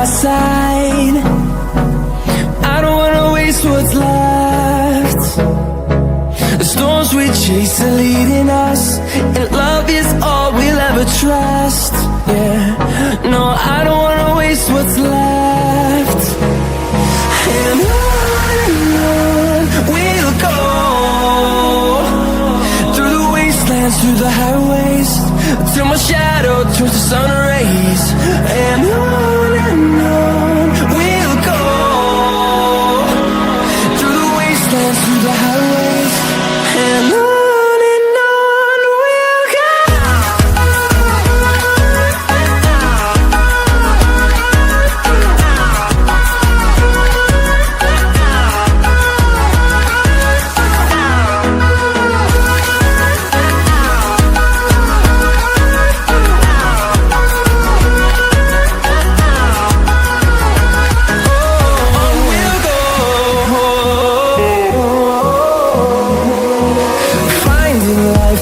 our side. I don't wanna waste what's left. The storms we chase are leading us, and love is all we'll ever trust. Yeah, no, I don't wanna waste what's left. And on we'll go, through the wastelands, through the highways, till my shadow turns to sun rays. And on we'll go, through the wastelands, through the highways, and on we'll go.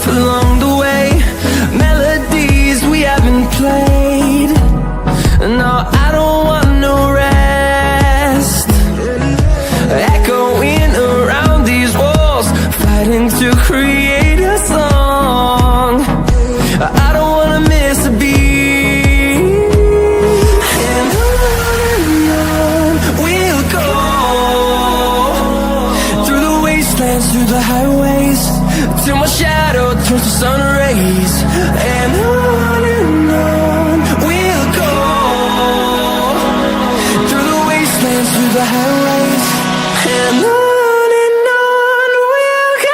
Along the way, melodies we haven't played. No, I don't want no rest. Echoing around these walls, fighting to create a song. I don't wanna miss a beat. And on we'll go, through the wastelands, through the highways, till my shadow turns to sun rays. And on we'll go, through the wastelands, through the highways, and on we'll go.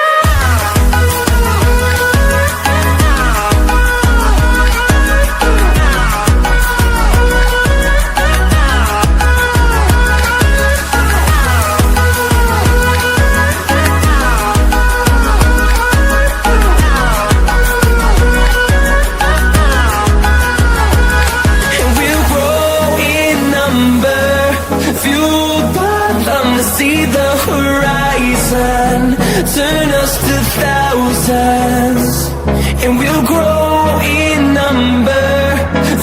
See the horizon, turn us to thousands, and we'll grow in number,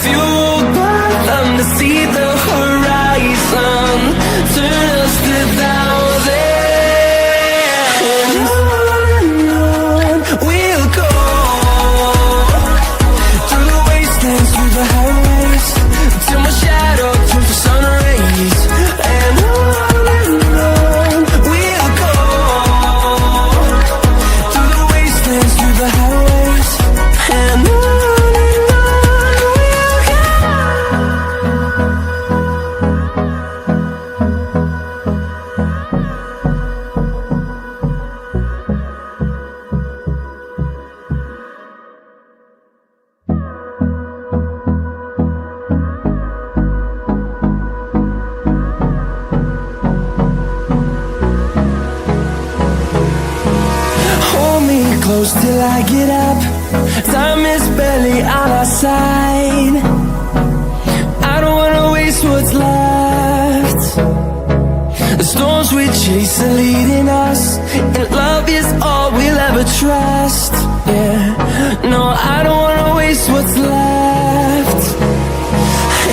fueled by them to see the horizon, turn us to thousands, and on we'll go, through the wastelands, through the highways, till my shadow turns to sun rays. And on close till I get up, time is barely on our side. I don't wanna waste what's left. The storms we chase are leading us, and love is all we'll ever trust. Yeah, no, I don't wanna waste what's left.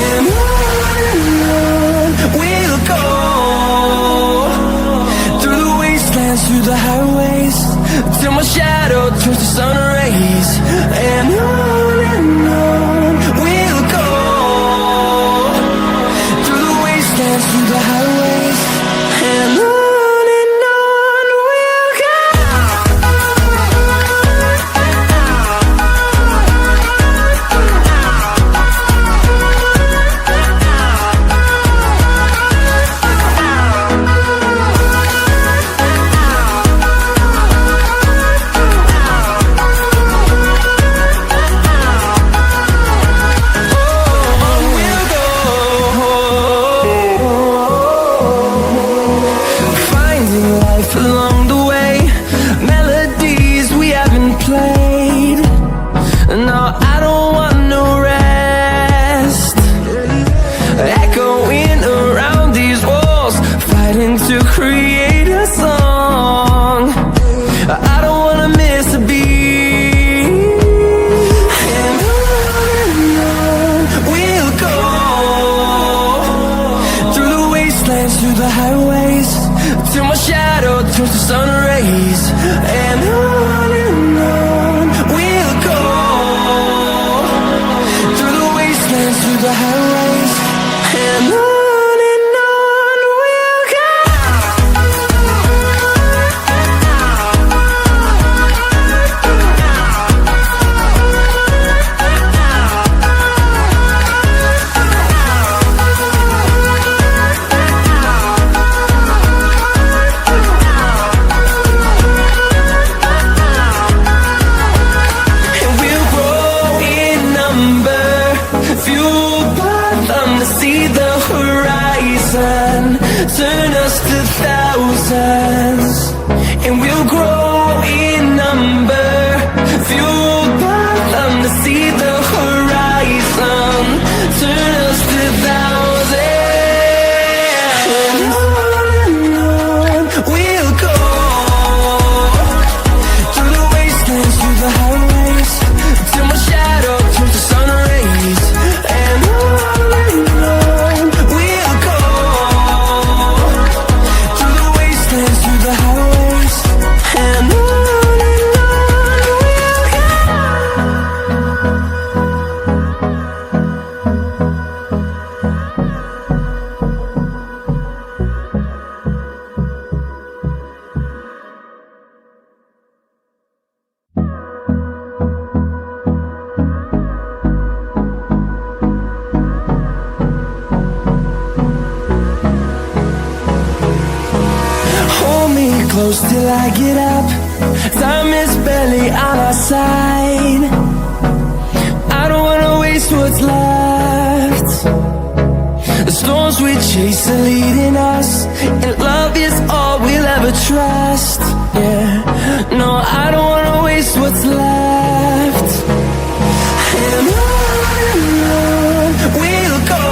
And on we'll go, through the wastelands, through the highways, till my shadow turns to sun rays. And on we'll go, through the wastelands, through the highways, and on we'll go. turns to sun rays, and on we'll go, through the wastelands, through the highways, and on we'll go. Turn us to thousands, and we'll grow in number, fueled by them to see the horizon. Turn us to thousands, and on we'll go, through the wastelands, through the highways, till my shadow turns to sun rays, and on we'll go, through the highways, and on we'll go. Hold me close till I get up. Time is barely on our side. I don't wanna waste what's left. The storms we chase are leading us, and love is all we'll ever trust. Yeah, no, I don't wanna waste what's left. And on we'll go,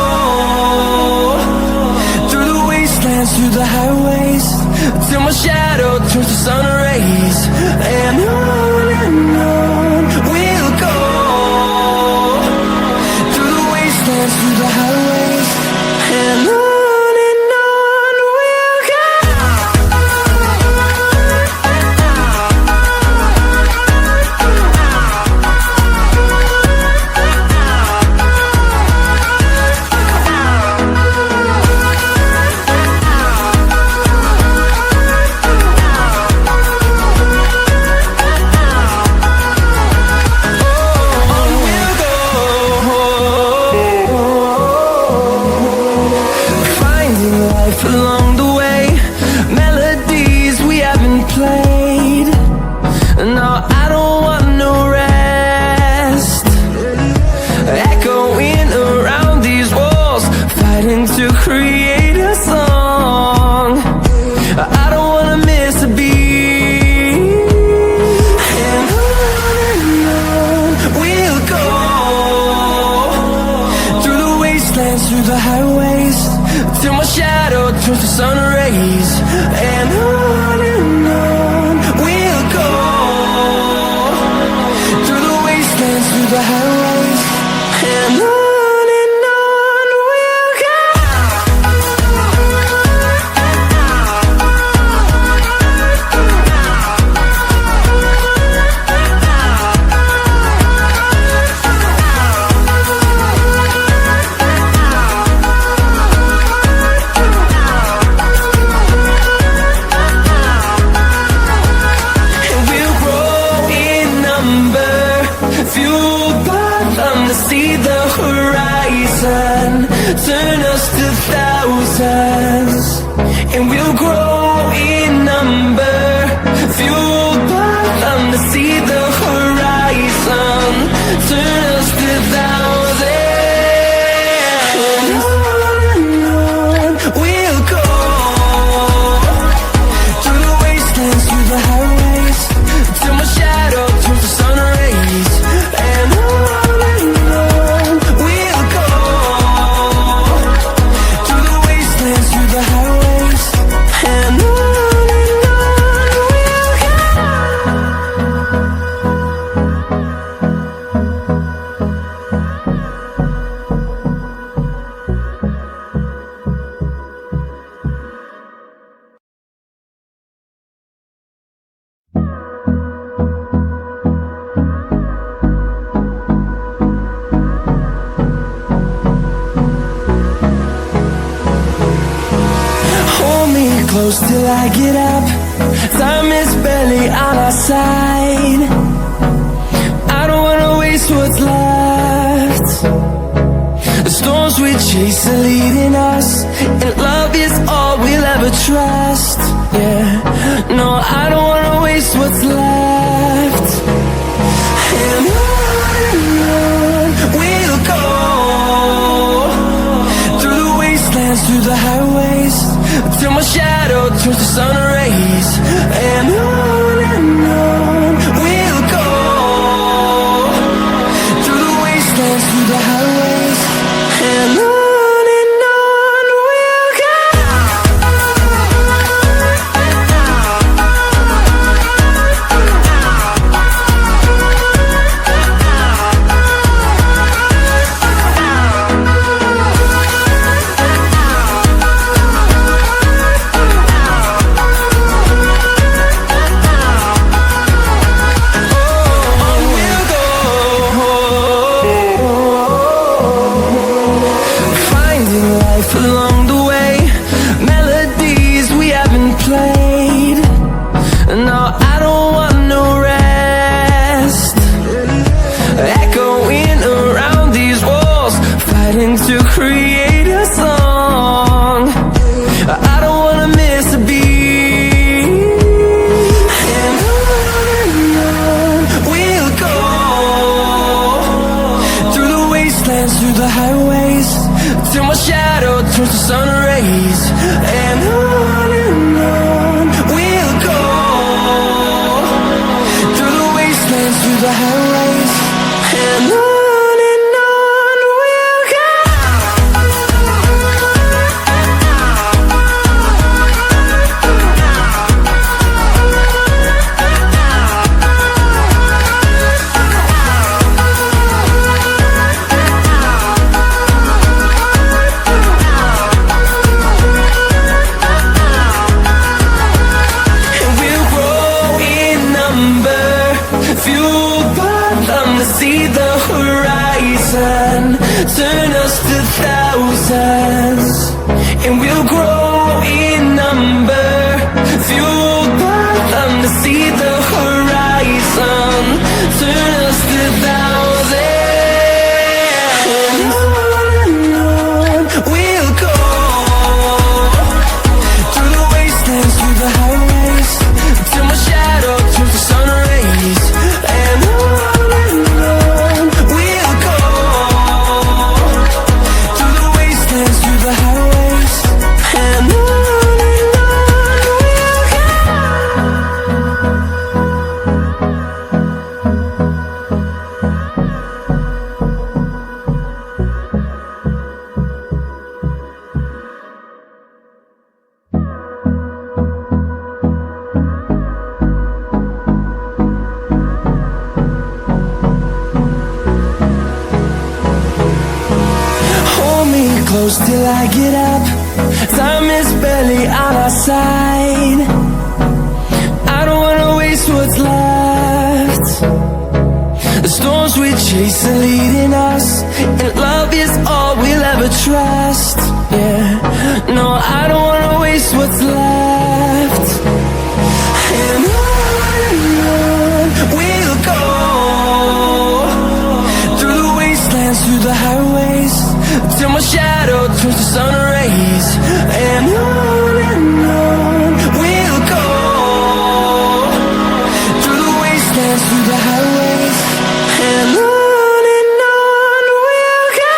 through the wastelands, through the highways, till my shadow turns to sun rays, and on we'll go, through the wastelands, through the highways, and on we'll go. Along the way, melodies we haven't played. No, I don't want no rest. Echoing around these walls, fighting to create a song. I don't wanna miss a beat. And on we'll go, through the wastelands, through the highways, till my shadow turns to sun rays, and on we'll go, through the wastelands, through the highways, and on we'll go. See the horizon, turn us to thousands, and we'll grow in number, fueled by them to see the horizon, turn us to thousands, and on we'll go, through the wastelands, through the highways, till my shadow turns to sun rays, and on we'll go, through the wastelands, through the highways, and close till I get up. Time is barely on our side. I don't wanna waste what's left. The storms we chase are leading us, and love is all we'll ever trust. Yeah, no, I don't wanna waste what's left. And on we'll go, through the wastelands, through the highways, till my shadow turns to sun rays. And on we'll go, through the wastelands, through the highways, and on we'll go. Along the way, melodies we haven't played. No, I don't want no rest. Echoing around these walls, fighting to create a song. I don't wanna miss a beat. And on we'll go, through the wastelands, through the highways, till my shadow turns to sun rays. And on we'll go, through the wastelands, through the highways, and on we'll go. See the horizon, turn us to thousands, and we'll grow in number. Fueled by them to see the horizon, turn us to thousands. And on we'll go, through the wastelands, through the highways, till my shadow turns to sun rays. And on close till I get up. Time is barely on our side. I don't wanna waste what's left. The storms we chase are leading us, and love is all we'll ever trust. Yeah, no, I don't wanna waste what's left. And on we'll go, through the wastelands, through the highways, till my shadow turns to sun rays. And on we'll go, through the wastelands, through the highways, and on we'll go.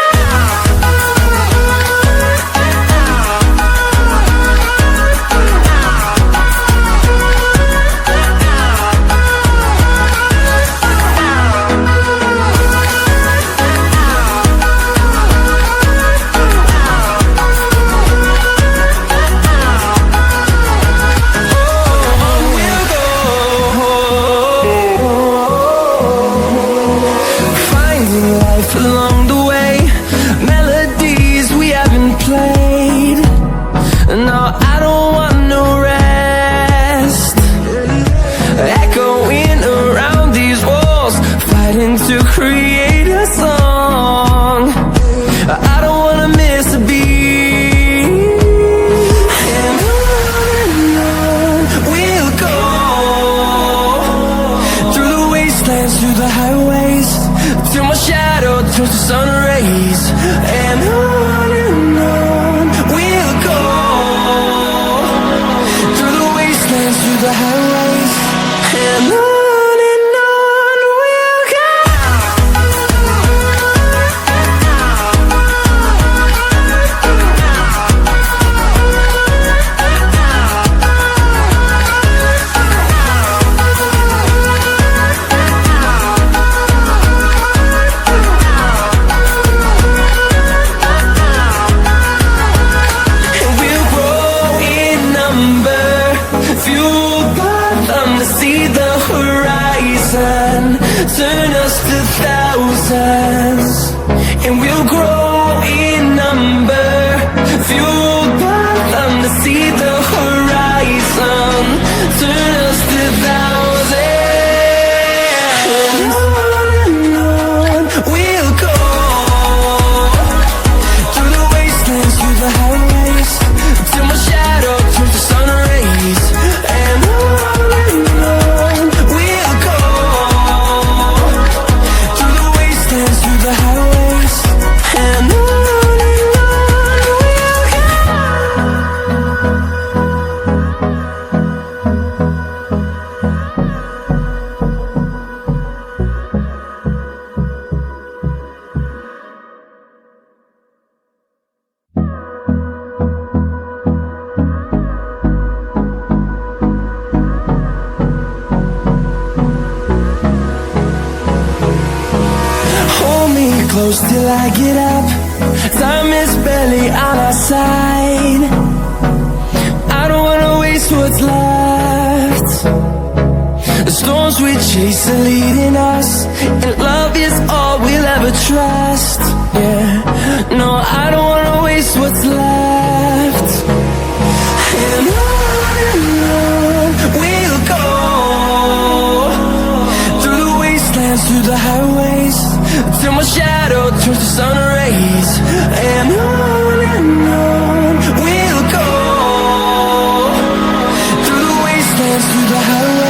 close till I get up. Time is barely on our side. I don't wanna waste what's left. The storms we chase are leading us, and love is all we'll ever trust. Yeah, no, I don't wanna waste what's left. And on we'll go, through the wastelands, through the highways, till my shadow turns to sun rays. And on we'll go, through the wastelands, through the highways.